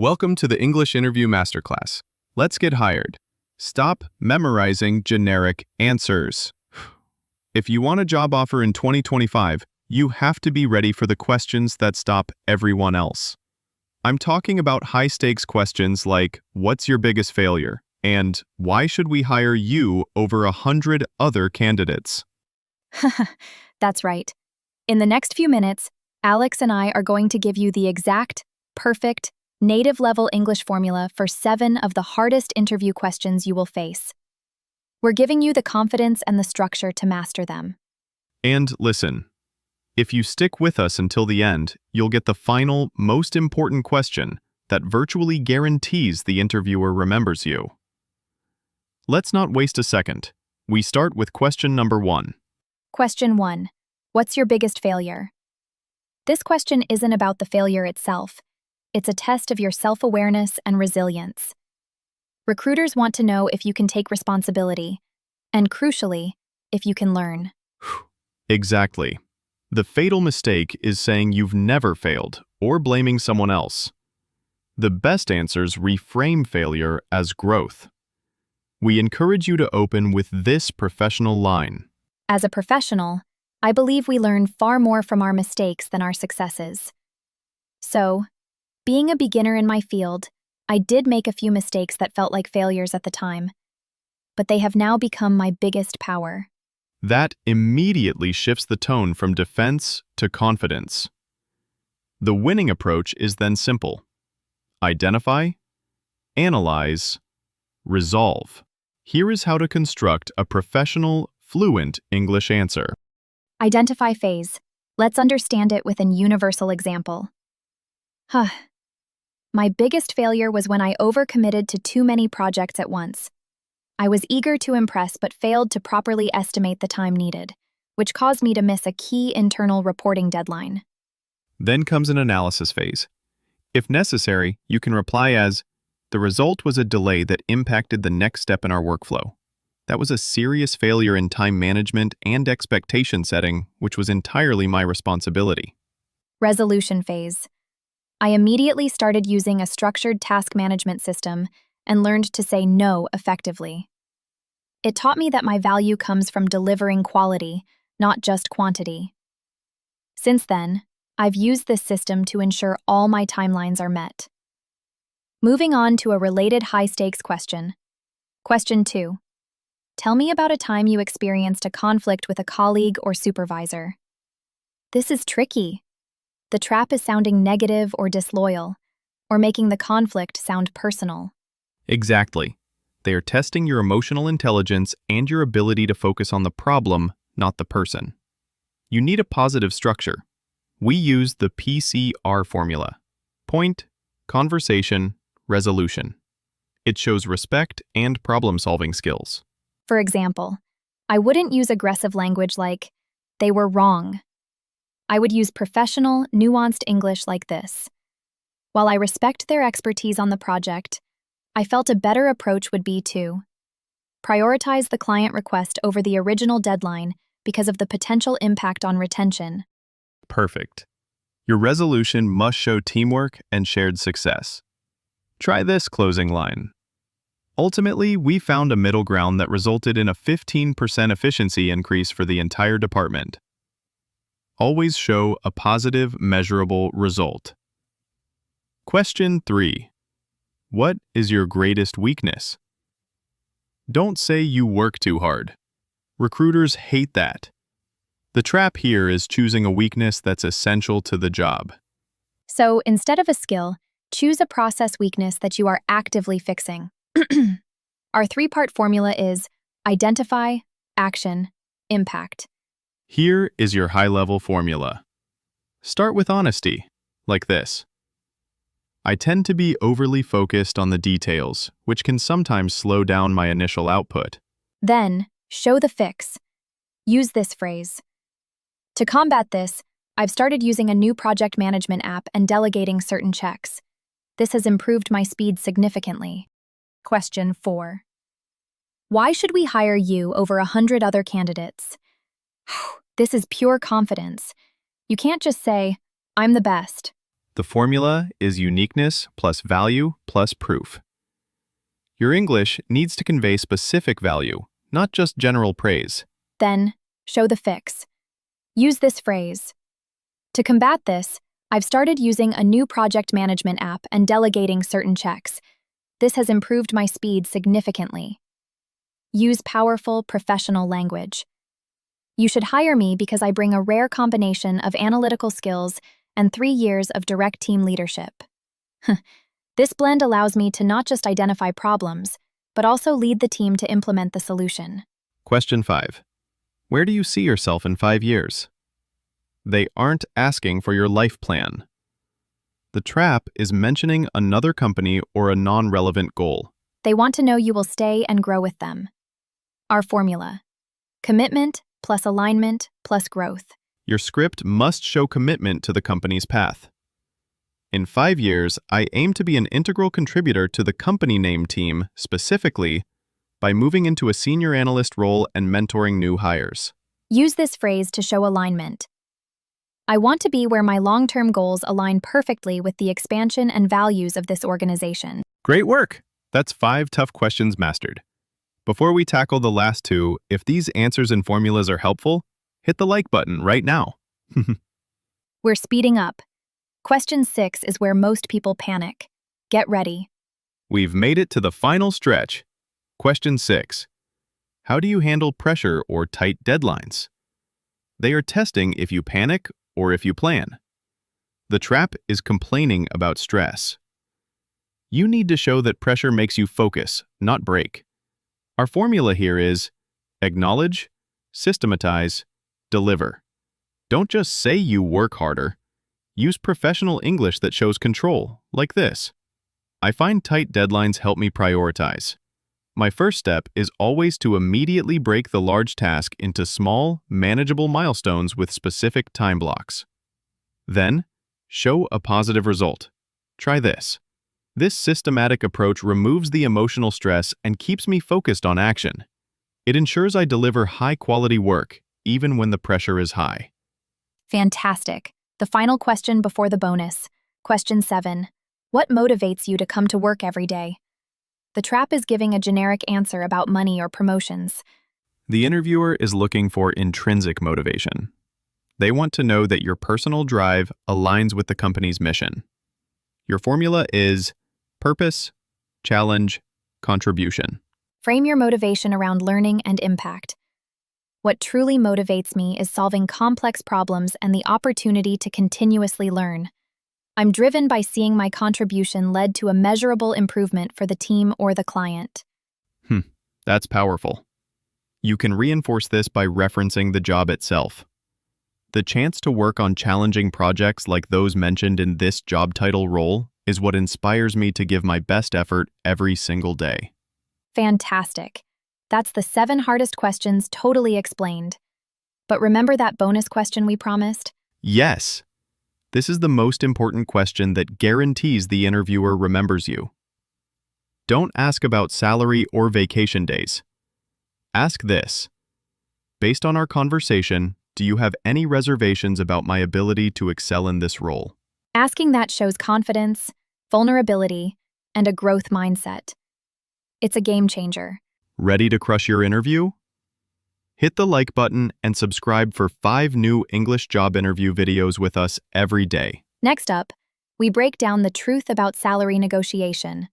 Welcome to the English Interview Masterclass. Let's get hired. Stop memorizing generic answers. If you want a job offer in 2025, you have to be ready for the questions that stop everyone else. I'm talking about high-stakes questions like, what's your biggest failure? And why should we hire you over 100 other candidates? That's right. In the next few minutes, Alex and I are going to give you the exact, perfect, native-level English formula for 7 of the hardest interview questions you will face. We're giving you the confidence and the structure to master them. And listen, if you stick with us until the end, you'll get the final, most important question that virtually guarantees the interviewer remembers you. Let's not waste a second. We start with question number 1. Question 1. What's your biggest failure? This question isn't about the failure itself. It's a test of your self-awareness and resilience. Recruiters want to know if you can take responsibility, and crucially, if you can learn. Exactly. The fatal mistake is saying you've never failed or blaming someone else. The best answers reframe failure as growth. We encourage you to open with this professional line. As a professional, I believe we learn far more from our mistakes than our successes. So, being a beginner in my field, I did make a few mistakes that felt like failures at the time, but they have now become my biggest power. That immediately shifts the tone from defense to confidence. The winning approach is then simple. Identify, analyze, resolve. Here is how to construct a professional, fluent English answer. Identify phase. Let's understand it with an universal example. My biggest failure was when I overcommitted to too many projects at once. I was eager to impress but failed to properly estimate the time needed, which caused me to miss a key internal reporting deadline. Then comes an analysis phase. If necessary, you can reply as, the result was a delay that impacted the next step in our workflow. That was a serious failure in time management and expectation setting, which was entirely my responsibility. Resolution phase. I immediately started using a structured task management system and learned to say no effectively. It taught me that my value comes from delivering quality, not just quantity. Since then, I've used this system to ensure all my timelines are met. Moving on to a related high-stakes question. Question 2. Tell me about a time you experienced a conflict with a colleague or supervisor. This is tricky. The trap is sounding negative or disloyal, or making the conflict sound personal. Exactly. They are testing your emotional intelligence and your ability to focus on the problem, not the person. You need a positive structure. We use the PCR formula. Point, conversation, resolution. It shows respect and problem-solving skills. For example, I wouldn't use aggressive language like, they were wrong. I would use professional, nuanced English like this. While I respect their expertise on the project, I felt a better approach would be to prioritize the client request over the original deadline because of the potential impact on retention. Perfect. Your resolution must show teamwork and shared success. Try this closing line. Ultimately, we found a middle ground that resulted in a 15% efficiency increase for the entire department. Always show a positive, measurable result. Question 3. What is your greatest weakness? Don't say you work too hard. Recruiters hate that. The trap here is choosing a weakness that's essential to the job. So instead of a skill, choose a process weakness that you are actively fixing. Our 3-part formula is identify, action, impact. Here is your high-level formula. Start with honesty, like this. I tend to be overly focused on the details, which can sometimes slow down my initial output. Then, show the fix. Use this phrase. To combat this, I've started using a new project management app and delegating certain checks. This has improved my speed significantly. Question 4. Why should we hire you over 100 other candidates? This is pure confidence. You can't just say, I'm the best. The formula is uniqueness plus value plus proof. Your English needs to convey specific value, not just general praise. Then, show the fix. Use this phrase. To combat this, I've started using a new project management app and delegating certain checks. This has improved my speed significantly. Use powerful, professional language. You should hire me because I bring a rare combination of analytical skills and 3 years of direct team leadership. This blend allows me to not just identify problems, but also lead the team to implement the solution. Question 5. Where do you see yourself in 5 years? They aren't asking for your life plan. The trap is mentioning another company or a non-relevant goal. They want to know you will stay and grow with them. Our formula: commitment plus alignment plus growth. Your script must show commitment to the company's path. In 5 years, I aim to be an integral contributor to the company name team, specifically by moving into a senior analyst role and mentoring new hires. Use this phrase to show alignment. I want to be where my long-term goals align perfectly with the expansion and values of this organization. Great work! That's 5 tough questions mastered. Before we tackle the last 2, if these answers and formulas are helpful, hit the like button right now. We're speeding up. Question 6 is where most people panic. Get ready. We've made it to the final stretch. Question 6. How do you handle pressure or tight deadlines? They are testing if you panic or if you plan. The trap is complaining about stress. You need to show that pressure makes you focus, not break. Our formula here is acknowledge, systematize, deliver. Don't just say you work harder. Use professional English that shows control, like this. I find tight deadlines help me prioritize. My first step is always to immediately break the large task into small, manageable milestones with specific time blocks. Then, show a positive result. Try this. This systematic approach removes the emotional stress and keeps me focused on action. It ensures I deliver high-quality work, even when the pressure is high. Fantastic. The final question before the bonus. Question 7. What motivates you to come to work every day? The trap is giving a generic answer about money or promotions. The interviewer is looking for intrinsic motivation. They want to know that your personal drive aligns with the company's mission. Your formula is purpose, challenge, contribution. Frame your motivation around learning and impact. What truly motivates me is solving complex problems and the opportunity to continuously learn. I'm driven by seeing my contribution led to a measurable improvement for the team or the client. That's powerful. You can reinforce this by referencing the job itself. The chance to work on challenging projects like those mentioned in this job title role is what inspires me to give my best effort every single day. Fantastic. That's the 7 hardest questions totally explained. But remember that bonus question we promised? Yes! This is the most important question that guarantees the interviewer remembers you. Don't ask about salary or vacation days. Ask this. Based on our conversation, do you have any reservations about my ability to excel in this role? Asking that shows confidence, vulnerability, and a growth mindset. It's a game changer. Ready to crush your interview? Hit the like button and subscribe for 5 new English job interview videos with us every day. Next up, we break down the truth about salary negotiation.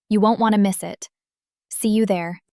You won't want to miss it. See you there.